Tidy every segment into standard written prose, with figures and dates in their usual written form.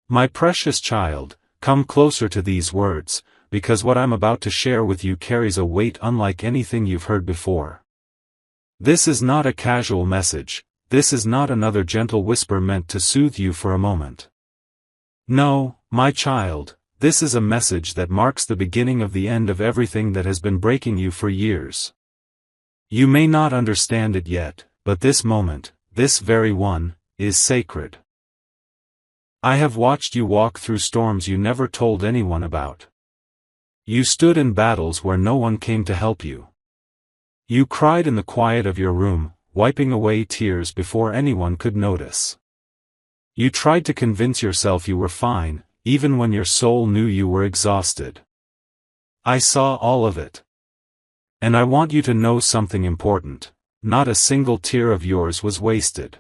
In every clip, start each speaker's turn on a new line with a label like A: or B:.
A: My precious child, come closer to these words, because what I'm about to share with you carries a weight unlike anything you've heard before. This is not a casual message, this is not another gentle whisper meant to soothe you for a moment. No, my child, this is a message that marks the beginning of the end of everything that has been breaking you for years. You may not understand it yet, but this moment, this very one, is sacred. I have watched you walk through storms you never told anyone about. You stood in battles where no one came to help you. You cried in the quiet of your room, wiping away tears before anyone could notice. You tried to convince yourself you were fine, even when your soul knew you were exhausted. I saw all of it. And I want you to know something important: not a single tear of yours was wasted.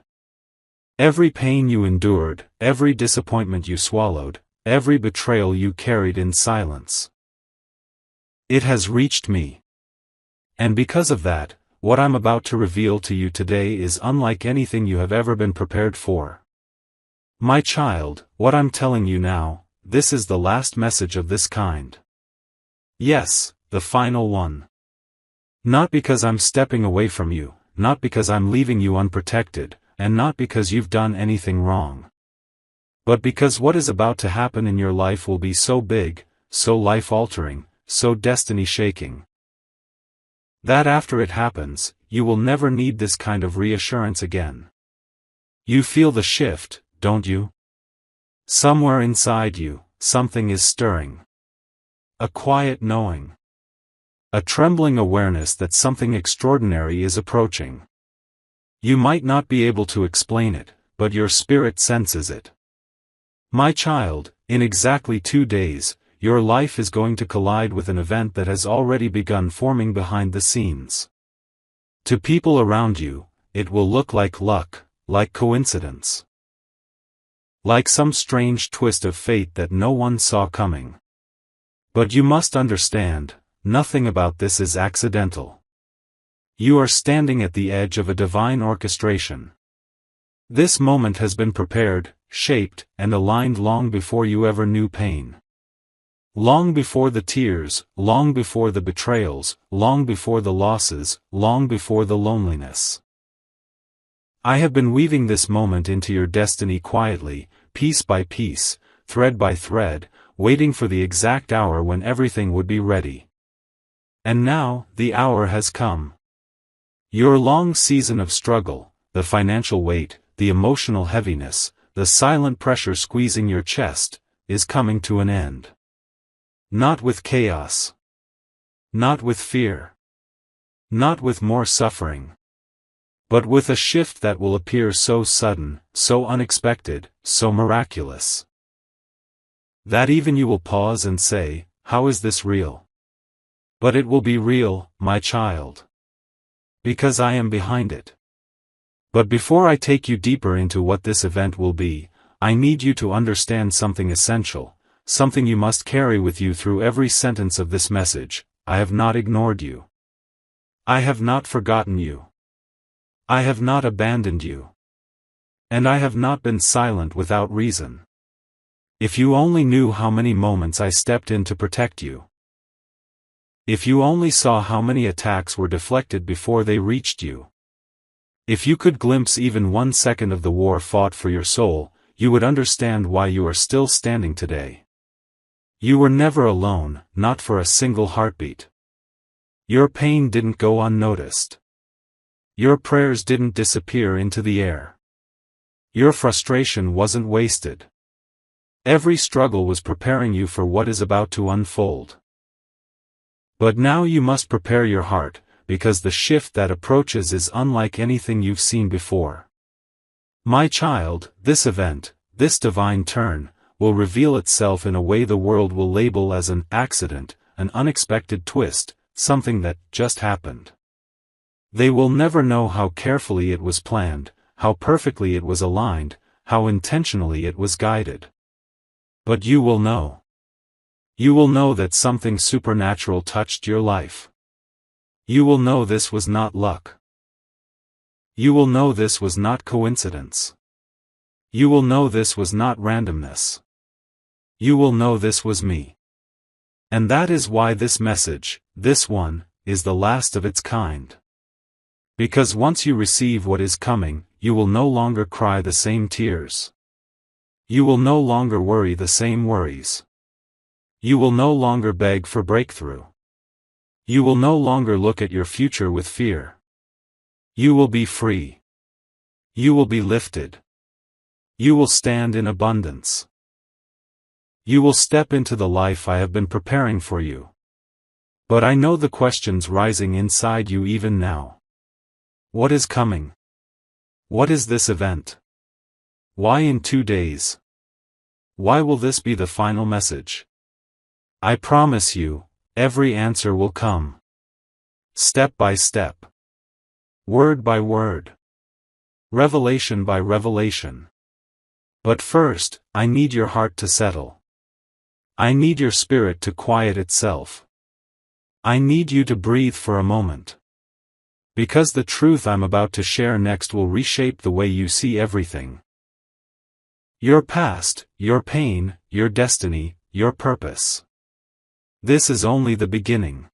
A: Every pain you endured, every disappointment you swallowed, every betrayal you carried in silence. It has reached me. And because of that, what I'm about to reveal to you today is unlike anything you have ever been prepared for. My child, what I'm telling you now, this is the last message of this kind. Yes, the final one. Not because I'm stepping away from you, not because I'm leaving you unprotected, and not because you've done anything wrong. But because what is about to happen in your life will be so big, so life-altering, so destiny-shaking, that after it happens, you will never need this kind of reassurance again. You feel the shift, don't you? Somewhere inside you, something is stirring. A quiet knowing. A trembling awareness that something extraordinary is approaching. You might not be able to explain it, but your spirit senses it. My child, in exactly 2 days, your life is going to collide with an event that has already begun forming behind the scenes. To people around you, it will look like luck, like coincidence. Like some strange twist of fate that no one saw coming. But you must understand, nothing about this is accidental. You are standing at the edge of a divine orchestration. This moment has been prepared, shaped, and aligned long before you ever knew pain. Long before the tears, long before the betrayals, long before the losses, long before the loneliness. I have been weaving this moment into your destiny quietly, piece by piece, thread by thread, waiting for the exact hour when everything would be ready. And now, the hour has come. Your long season of struggle, the financial weight, the emotional heaviness, the silent pressure squeezing your chest, is coming to an end. Not with chaos. Not with fear. Not with more suffering. But with a shift that will appear so sudden, so unexpected, so miraculous, that even you will pause and say, "How is this real?" But it will be real, my child. Because I am behind it. But before I take you deeper into what this event will be, I need you to understand something essential, something you must carry with you through every sentence of this message. I have not ignored you. I have not forgotten you. I have not abandoned you. And I have not been silent without reason. If you only knew how many moments I stepped in to protect you. If you only saw how many attacks were deflected before they reached you. If you could glimpse even 1 second of the war fought for your soul, you would understand why you are still standing today. You were never alone, not for a single heartbeat. Your pain didn't go unnoticed. Your prayers didn't disappear into the air. Your frustration wasn't wasted. Every struggle was preparing you for what is about to unfold. But now you must prepare your heart, because the shift that approaches is unlike anything you've seen before. My child, this event, this divine turn, will reveal itself in a way the world will label as an accident, an unexpected twist, something that just happened. They will never know how carefully it was planned, how perfectly it was aligned, how intentionally it was guided. But you will know. You will know that something supernatural touched your life. You will know this was not luck. You will know this was not coincidence. You will know this was not randomness. You will know this was me. And that is why this message, this one, is the last of its kind. Because once you receive what is coming, you will no longer cry the same tears. You will no longer worry the same worries. You will no longer beg for breakthrough. You will no longer look at your future with fear. You will be free. You will be lifted. You will stand in abundance. You will step into the life I have been preparing for you. But I know the questions rising inside you even now. What is coming? What is this event? Why in 2 days? Why will this be the final message? I promise you, every answer will come. Step by step. Word by word. Revelation by revelation. But first, I need your heart to settle. I need your spirit to quiet itself. I need you to breathe for a moment. Because the truth I'm about to share next will reshape the way you see everything. Your past, your pain, your destiny, your purpose. This is only the beginning.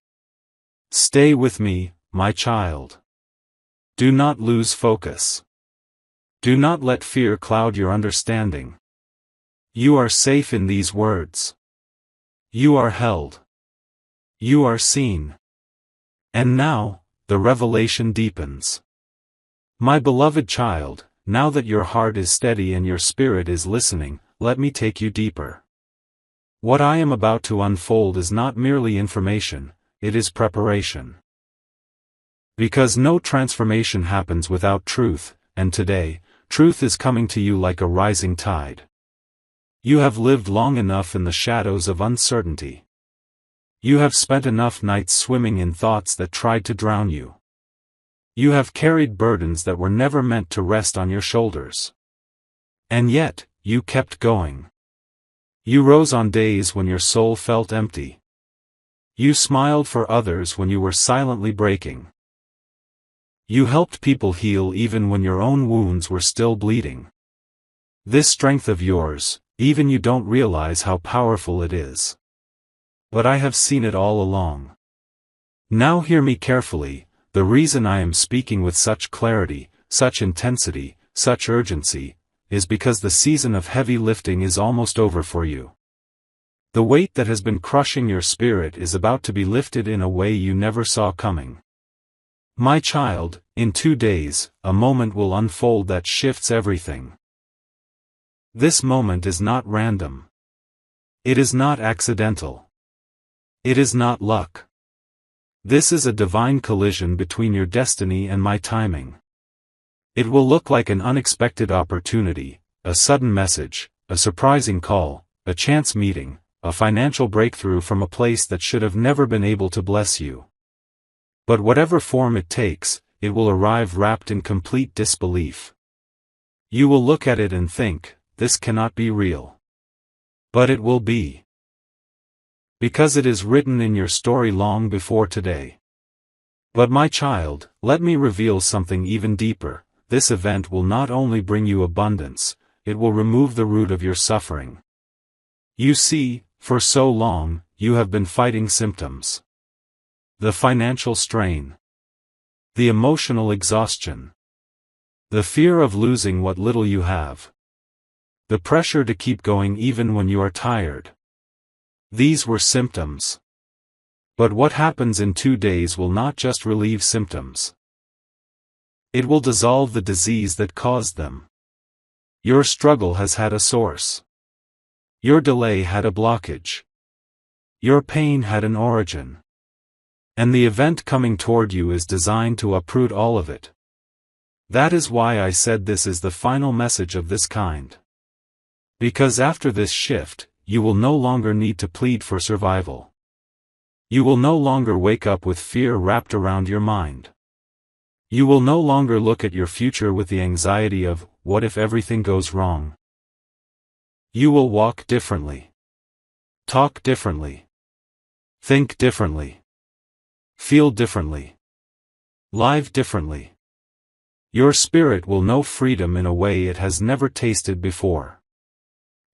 A: Stay with me, my child. Do not lose focus. Do not let fear cloud your understanding. You are safe in these words. You are held. You are seen. And now, the revelation deepens. My beloved child, now that your heart is steady and your spirit is listening, let me take you deeper. What I am about to unfold is not merely information, it is preparation. Because no transformation happens without truth, and today, truth is coming to you like a rising tide. You have lived long enough in the shadows of uncertainty. You have spent enough nights swimming in thoughts that tried to drown you. You have carried burdens that were never meant to rest on your shoulders. And yet, you kept going. You rose on days when your soul felt empty. You smiled for others when you were silently breaking. You helped people heal even when your own wounds were still bleeding. This strength of yours, even you don't realize how powerful it is. But I have seen it all along. Now hear me carefully, the reason I am speaking with such clarity, such intensity, such urgency, is because the season of heavy lifting is almost over for you. The weight that has been crushing your spirit is about to be lifted in a way you never saw coming. My child, in 2 days, a moment will unfold that shifts everything. This moment is not random. It is not accidental. It is not luck. This is a divine collision between your destiny and my timing. It will look like an unexpected opportunity, a sudden message, a surprising call, a chance meeting, a financial breakthrough from a place that should have never been able to bless you. But whatever form it takes, it will arrive wrapped in complete disbelief. You will look at it and think, this cannot be real. But it will be. Because it is written in your story long before today. But my child, let me reveal something even deeper. This event will not only bring you abundance, it will remove the root of your suffering. You see, for so long, you have been fighting symptoms. The financial strain. The emotional exhaustion. The fear of losing what little you have. The pressure to keep going even when you are tired. These were symptoms. But what happens in 2 days will not just relieve symptoms. It will dissolve the disease that caused them. Your struggle has had a source. Your delay had a blockage. Your pain had an origin. And the event coming toward you is designed to uproot all of it. That is why I said this is the final message of this kind. Because after this shift, you will no longer need to plead for survival. You will no longer wake up with fear wrapped around your mind. You will no longer look at your future with the anxiety of, what if everything goes wrong? You will walk differently. Talk differently. Think differently. Feel differently. Live differently. Your spirit will know freedom in a way it has never tasted before.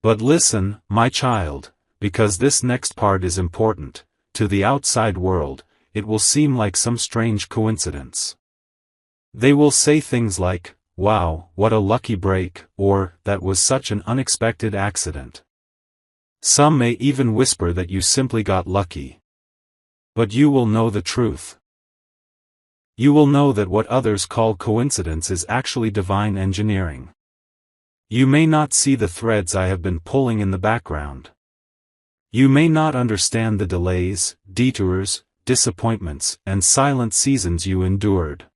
A: But listen, my child, because this next part is important. To the outside world, it will seem like some strange coincidence. They will say things like, "Wow, what a lucky break," or, "That was such an unexpected accident." Some may even whisper that you simply got lucky. But you will know the truth. You will know that what others call coincidence is actually divine engineering. You may not see the threads I have been pulling in the background. You may not understand the delays, detours, disappointments, and silent seasons you endured.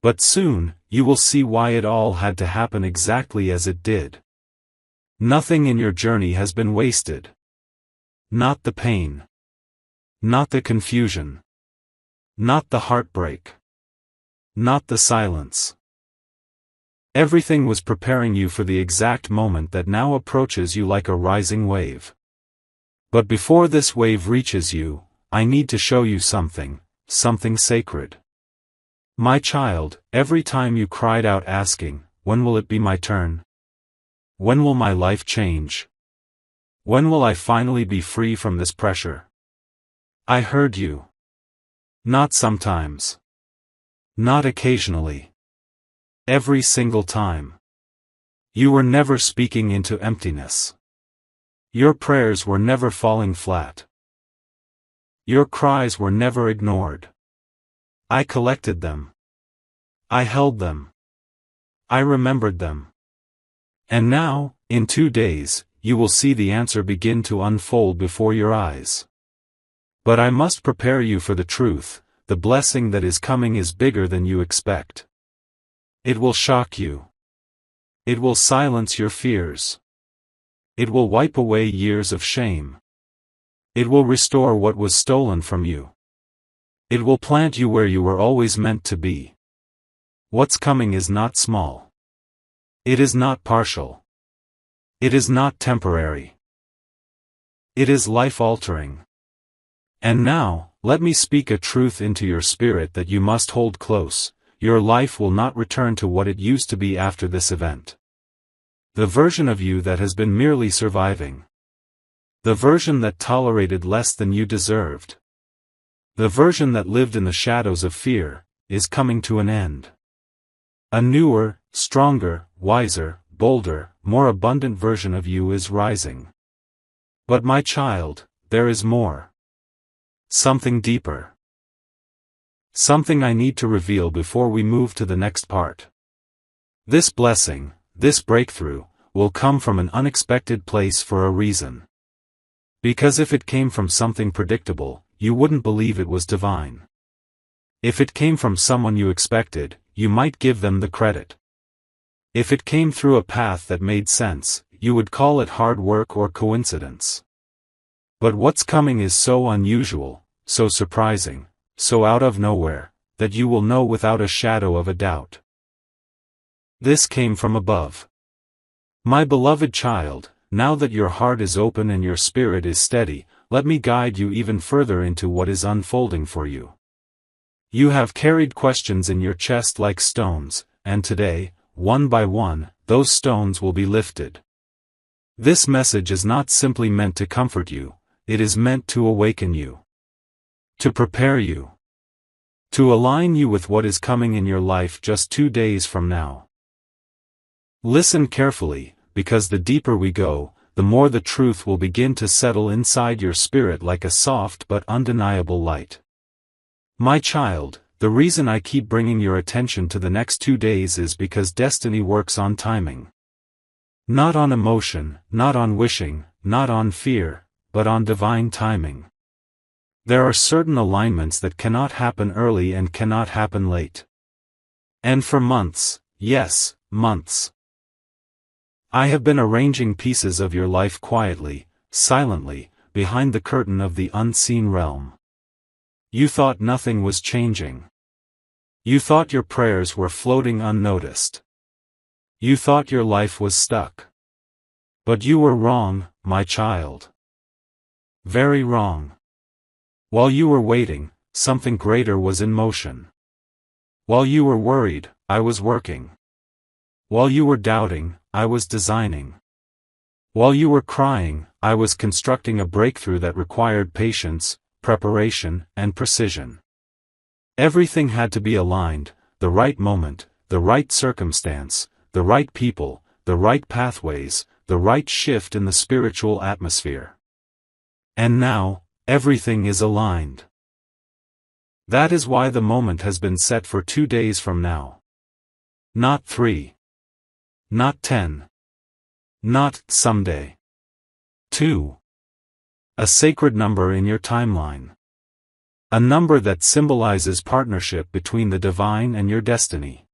A: But soon, you will see why it all had to happen exactly as it did. Nothing in your journey has been wasted. Not the pain. Not the confusion. Not the heartbreak. Not the silence. Everything was preparing you for the exact moment that now approaches you like a rising wave. But before this wave reaches you, I need to show you something sacred. My child, every time you cried out asking, "When will it be my turn? When will my life change? When will I finally be free from this pressure?" I heard you. Not sometimes. Not occasionally. Every single time. You were never speaking into emptiness. Your prayers were never falling flat. Your cries were never ignored. I collected them. I held them. I remembered them. And now, in 2 days, you will see the answer begin to unfold before your eyes. But I must prepare you for the truth. The blessing that is coming is bigger than you expect. It will shock you. It will silence your fears. It will wipe away years of shame. It will restore what was stolen from you. It will plant you where you were always meant to be. What's coming is not small. It is not partial. It is not temporary. It is life-altering. And now, let me speak a truth into your spirit that you must hold close. Your life will not return to what it used to be after this event. The version of you that has been merely surviving. The version that tolerated less than you deserved. The version that lived in the shadows of fear, is coming to an end. A newer, stronger, wiser, bolder, more abundant version of you is rising. But my child, there is more. Something deeper. Something I need to reveal before we move to the next part. This blessing, this breakthrough, will come from an unexpected place for a reason. Because if it came from something predictable, you wouldn't believe it was divine. If it came from someone you expected, you might give them the credit. If it came through a path that made sense, you would call it hard work or coincidence. But what's coming is so unusual, so surprising, so out of nowhere, that you will know without a shadow of a doubt. This came from above. My beloved child, now that your heart is open and your spirit is steady, let me guide you even further into what is unfolding for you. You have carried questions in your chest like stones, and today, one by one, those stones will be lifted. This message is not simply meant to comfort you, it is meant to awaken you. To prepare you. To align you with what is coming in your life just 2 days from now. Listen carefully, because the deeper we go, the more the truth will begin to settle inside your spirit like a soft but undeniable light. My child, the reason I keep bringing your attention to the next 2 days is because destiny works on timing. Not on emotion, not on wishing, not on fear, but on divine timing. There are certain alignments that cannot happen early and cannot happen late. And for months, yes, months. I have been arranging pieces of your life quietly, silently, behind the curtain of the unseen realm. You thought nothing was changing. You thought your prayers were floating unnoticed. You thought your life was stuck. But you were wrong, my child. Very wrong. While you were waiting, something greater was in motion. While you were worried, I was working. While you were doubting, I was designing. While you were crying, I was constructing a breakthrough that required patience, preparation, and precision. Everything had to be aligned, the right moment, the right circumstance, the right people, the right pathways, the right shift in the spiritual atmosphere. And now, everything is aligned. That is why the moment has been set for 2 days from now. Not 3. Not 10. Not someday. 2. A sacred number in your timeline. A number that symbolizes partnership between the divine and your destiny.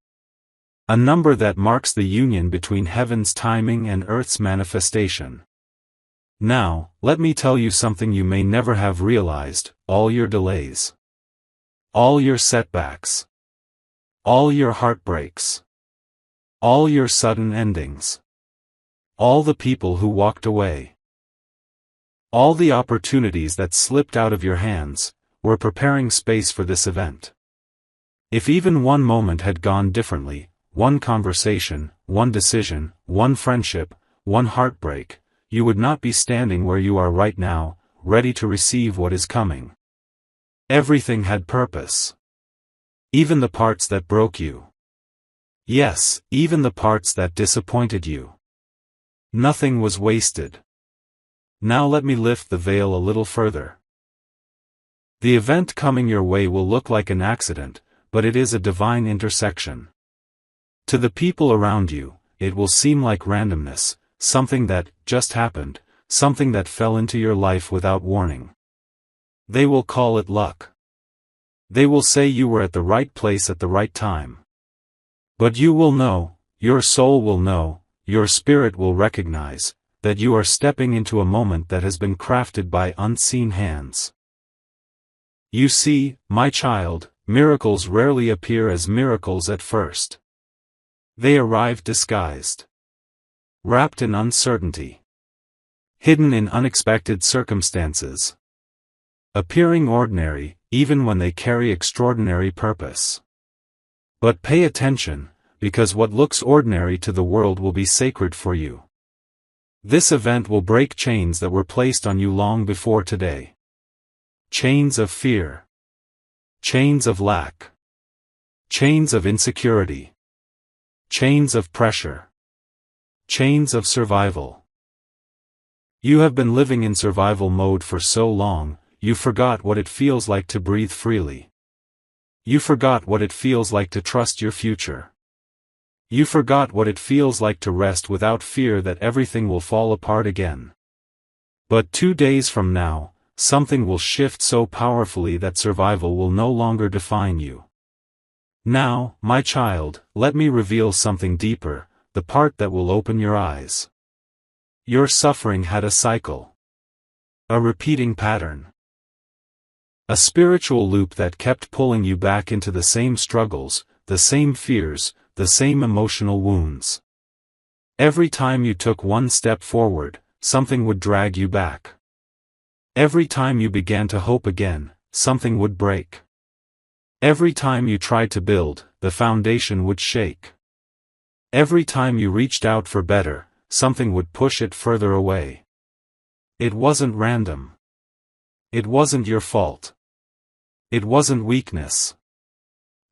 A: A number that marks the union between heaven's timing and earth's manifestation. Now, let me tell you something you may never have realized: all your delays, all your setbacks, all your heartbreaks, all your sudden endings, all the people who walked away, all the opportunities that slipped out of your hands, were preparing space for this event. If even one moment had gone differently, one conversation, one decision, one friendship, one heartbreak, you would not be standing where you are right now, ready to receive what is coming. Everything had purpose. Even the parts that broke you. Yes, even the parts that disappointed you. Nothing was wasted. Now let me lift the veil a little further. The event coming your way will look like an accident, but it is a divine intersection. To the people around you, it will seem like randomness, something that just happened, something that fell into your life without warning. They will call it luck. They will say you were at the right place at the right time. But you will know, your soul will know, your spirit will recognize, that you are stepping into a moment that has been crafted by unseen hands. You see, my child, miracles rarely appear as miracles at first. They arrive disguised, wrapped in uncertainty, hidden in unexpected circumstances, appearing ordinary, even when they carry extraordinary purpose. But pay attention, because what looks ordinary to the world will be sacred for you. This event will break chains that were placed on you long before today. Chains of fear. Chains of lack. Chains of insecurity. Chains of pressure. Chains of survival. You have been living in survival mode for so long, you forgot what it feels like to breathe freely. You forgot what it feels like to trust your future. You forgot what it feels like to rest without fear that everything will fall apart again. But 2 days from now, something will shift so powerfully that survival will no longer define you. Now, my child, let me reveal something deeper, the part that will open your eyes. Your suffering had a cycle. A repeating pattern. A spiritual loop that kept pulling you back into the same struggles, the same fears, the same emotional wounds. Every time you took one step forward, something would drag you back. Every time you began to hope again, something would break. Every time you tried to build, the foundation would shake. Every time you reached out for better, something would push it further away. It wasn't random. It wasn't your fault. It wasn't weakness.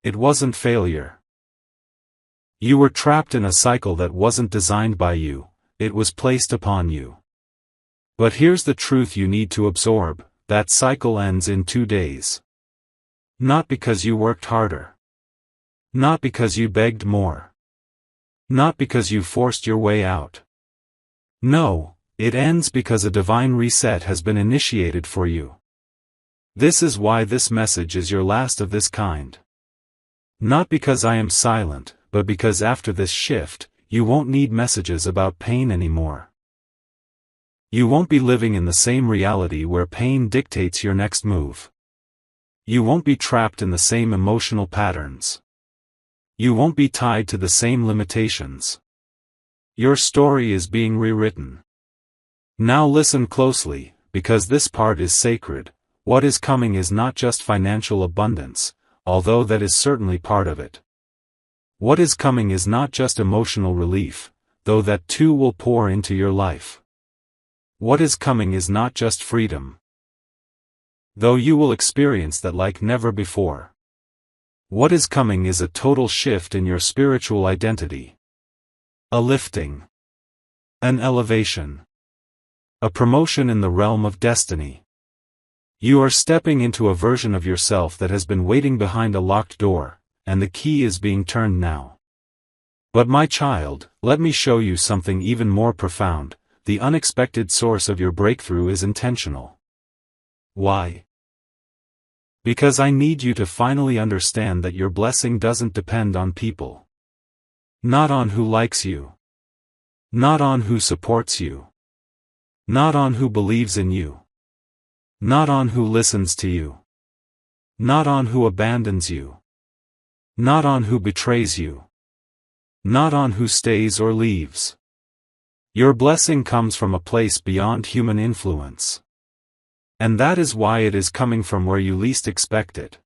A: It wasn't failure. You were trapped in a cycle that wasn't designed by you, it was placed upon you. But here's the truth you need to absorb: that cycle ends in 2 days. Not because you worked harder. Not because you begged more. Not because you forced your way out. No, it ends because a divine reset has been initiated for you. This is why this message is your last of this kind. Not because I am silent, but because after this shift, you won't need messages about pain anymore. You won't be living in the same reality where pain dictates your next move. You won't be trapped in the same emotional patterns. You won't be tied to the same limitations. Your story is being rewritten. Now listen closely, because this part is sacred. What is coming is not just financial abundance, although that is certainly part of it. What is coming is not just emotional relief, though that too will pour into your life. What is coming is not just freedom, though you will experience that like never before. What is coming is a total shift in your spiritual identity. A lifting. An elevation. A promotion in the realm of destiny. You are stepping into a version of yourself that has been waiting behind a locked door, and the key is being turned now. But my child, let me show you something even more profound. The unexpected source of your breakthrough is intentional. Why? Because I need you to finally understand that your blessing doesn't depend on people. Not on who likes you. Not on who supports you. Not on who believes in you. Not on who listens to you. Not on who abandons you. Not on who betrays you. Not on who stays or leaves. Your blessing comes from a place beyond human influence. And that is why it is coming from where you least expect it.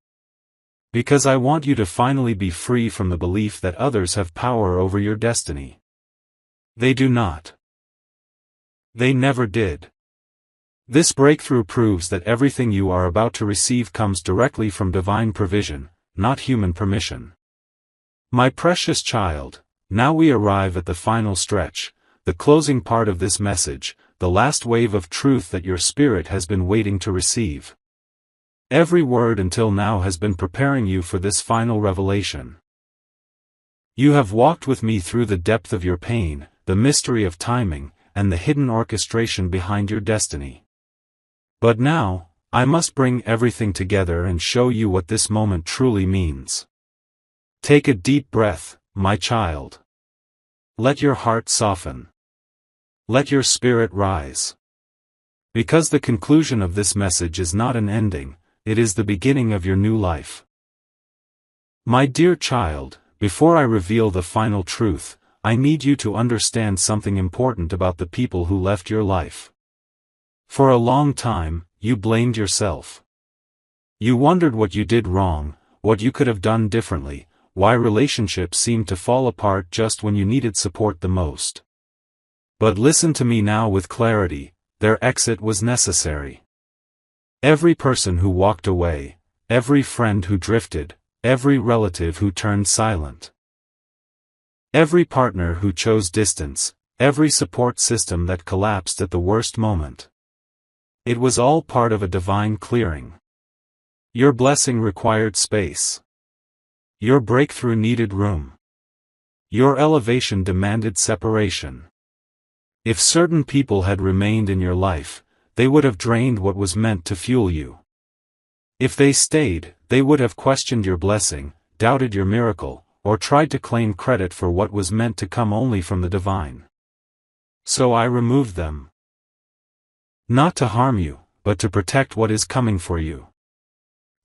A: Because I want you to finally be free from the belief that others have power over your destiny. They do not. They never did. This breakthrough proves that everything you are about to receive comes directly from divine provision, not human permission. My precious child, now we arrive at the final stretch, the closing part of this message, the last wave of truth that your spirit has been waiting to receive. Every word until now has been preparing you for this final revelation. You have walked with me through the depth of your pain, the mystery of timing, and the hidden orchestration behind your destiny. But now, I must bring everything together and show you what this moment truly means. Take a deep breath, my child. Let your heart soften. Let your spirit rise. Because the conclusion of this message is not an ending, it is the beginning of your new life. My dear child, before I reveal the final truth, I need you to understand something important about the people who left your life. For a long time, you blamed yourself. You wondered what you did wrong, what you could have done differently, why relationships seemed to fall apart just when you needed support the most. But listen to me now with clarity, their exit was necessary. Every person who walked away, every friend who drifted, every relative who turned silent. Every partner who chose distance, every support system that collapsed at the worst moment. It was all part of a divine clearing. Your blessing required space. Your breakthrough needed room. Your elevation demanded separation. If certain people had remained in your life, they would have drained what was meant to fuel you. If they stayed, they would have questioned your blessing, doubted your miracle, or tried to claim credit for what was meant to come only from the divine. So I removed them. Not to harm you, but to protect what is coming for you.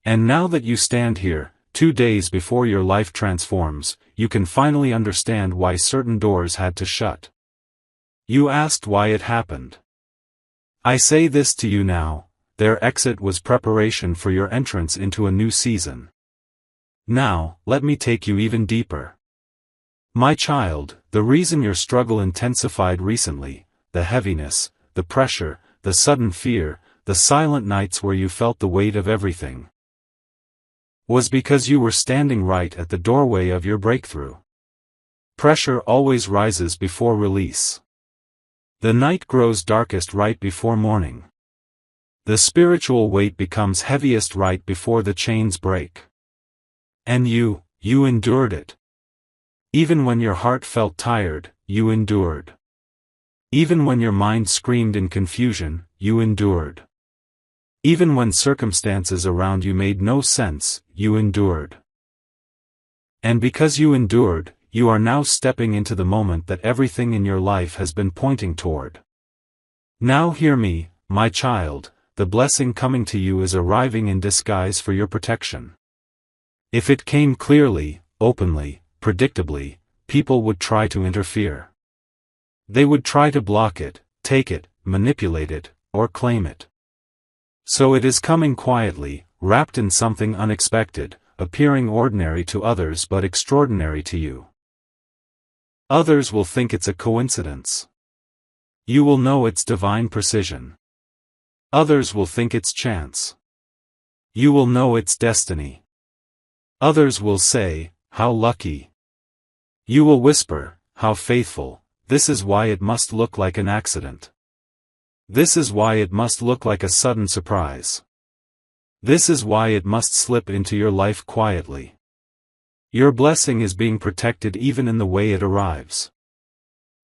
A: And now that you stand here, 2 days before your life transforms, you can finally understand why certain doors had to shut. You asked why it happened. I say this to you now, their exit was preparation for your entrance into a new season. Now, let me take you even deeper. My child, the reason your struggle intensified recently, the heaviness, the pressure, the sudden fear, the silent nights where you felt the weight of everything, was because you were standing right at the doorway of your breakthrough. Pressure always rises before release. The night grows darkest right before morning. The spiritual weight becomes heaviest right before the chains break. And you endured it. Even when your heart felt tired, you endured. Even when your mind screamed in confusion, you endured. Even when circumstances around you made no sense, you endured. And because you endured, you are now stepping into the moment that everything in your life has been pointing toward. Now hear me, my child, the blessing coming to you is arriving in disguise for your protection. If it came clearly, openly, predictably, people would try to interfere. They would try to block it, take it, manipulate it, or claim it. So it is coming quietly, wrapped in something unexpected, appearing ordinary to others but extraordinary to you. Others will think it's a coincidence. You will know it's divine precision. Others will think it's chance. You will know it's destiny. Others will say, "How lucky." You will whisper, "How faithful." This is why it must look like an accident. This is why it must look like a sudden surprise. This is why it must slip into your life quietly. Your blessing is being protected even in the way it arrives.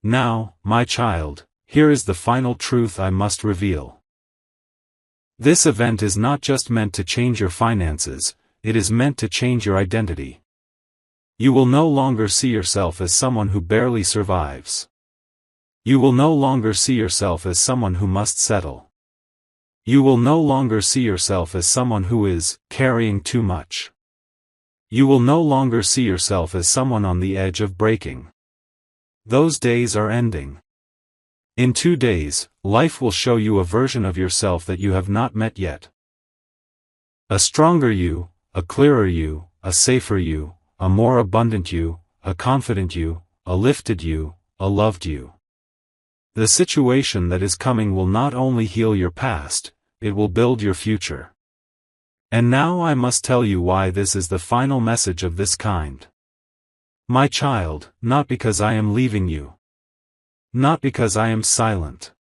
A: Now, my child, here is the final truth I must reveal. This event is not just meant to change your finances, it is meant to change your identity. You will no longer see yourself as someone who barely survives. You will no longer see yourself as someone who must settle. You will no longer see yourself as someone who is carrying too much. You will no longer see yourself as someone on the edge of breaking. Those days are ending. In 2 days, life will show you a version of yourself that you have not met yet. A stronger you, a clearer you, a safer you, a more abundant you, a confident you, a lifted you, a loved you. The situation that is coming will not only heal your past, it will build your future. And now I must tell you why this is the final message of this kind. My child, not because I am leaving you. Not because I am silent.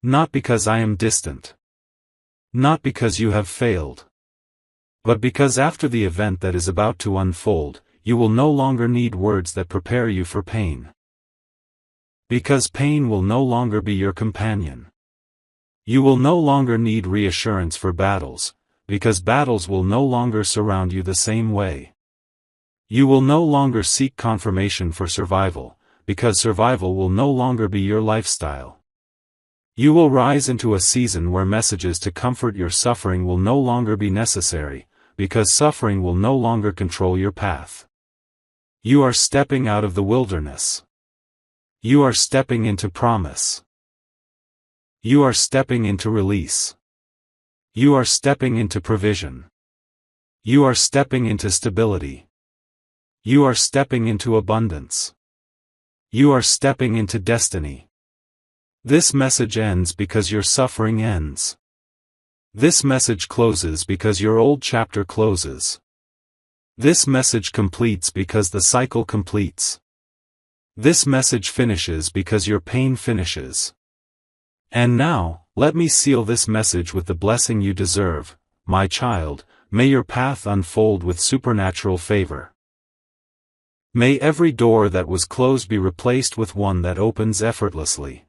A: Not because I am distant. Not because you have failed. But because after the event that is about to unfold, you will no longer need words that prepare you for pain. Because pain will no longer be your companion. You will no longer need reassurance for battles, because battles will no longer surround you the same way. You will no longer seek confirmation for survival, because survival will no longer be your lifestyle. You will rise into a season where messages to comfort your suffering will no longer be necessary, because suffering will no longer control your path. You are stepping out of the wilderness. You are stepping into promise. You are stepping into release. You are stepping into provision. You are stepping into stability. You are stepping into abundance. You are stepping into destiny. This message ends because your suffering ends. This message closes because your old chapter closes. This message completes because the cycle completes. This message finishes because your pain finishes. And now, let me seal this message with the blessing you deserve, my child. May your path unfold with supernatural favor. May every door that was closed be replaced with one that opens effortlessly.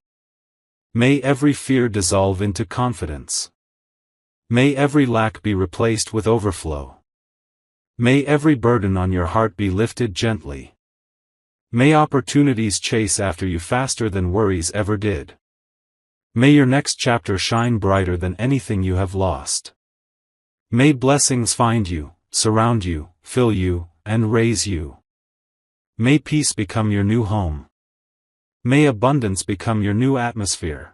A: May every fear dissolve into confidence. May every lack be replaced with overflow. May every burden on your heart be lifted gently. May opportunities chase after you faster than worries ever did. May your next chapter shine brighter than anything you have lost. May blessings find you, surround you, fill you, and raise you. May peace become your new home. May abundance become your new atmosphere.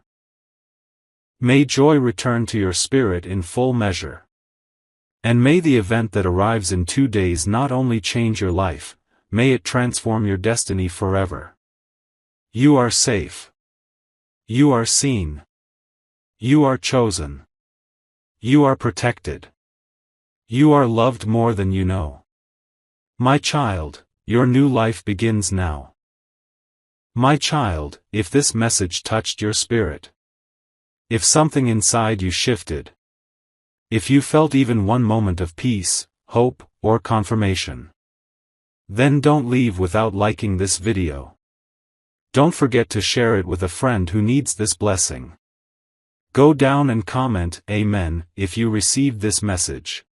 A: May joy return to your spirit in full measure. And may the event that arrives in 2 days not only change your life, may it transform your destiny forever. You are safe. You are seen. You are chosen. You are protected. You are loved more than you know. My child, your new life begins now. My child, if this message touched your spirit, if something inside you shifted, if you felt even one moment of peace, hope, or confirmation, then don't leave without liking this video. Don't forget to share it with a friend who needs this blessing. Go down and comment "Amen" if you received this message.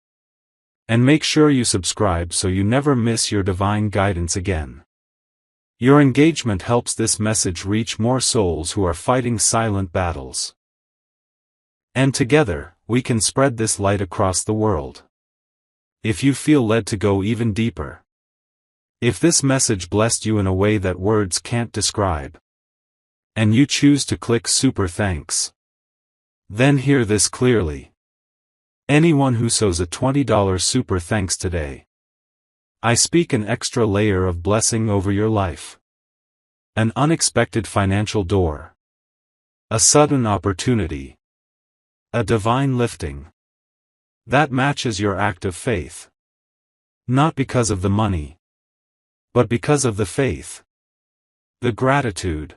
A: And make sure you subscribe so you never miss your divine guidance again. Your engagement helps this message reach more souls who are fighting silent battles. And together, we can spread this light across the world. If you feel led to go even deeper, if this message blessed you in a way that words can't describe, and you choose to click super thanks, then hear this clearly. Anyone who sows a $20 super thanks today, I speak an extra layer of blessing over your life. An unexpected financial door. A sudden opportunity. A divine lifting. That matches your act of faith. Not because of the money, but because of the faith. The gratitude.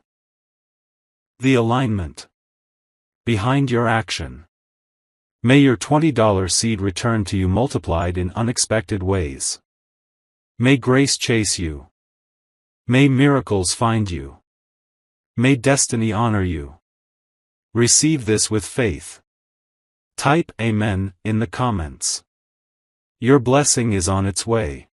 A: The alignment. Behind your action. May your $20 seed return to you multiplied in unexpected ways. May grace chase you. May miracles find you. May destiny honor you. Receive this with faith. Type Amen in the comments. Your blessing is on its way.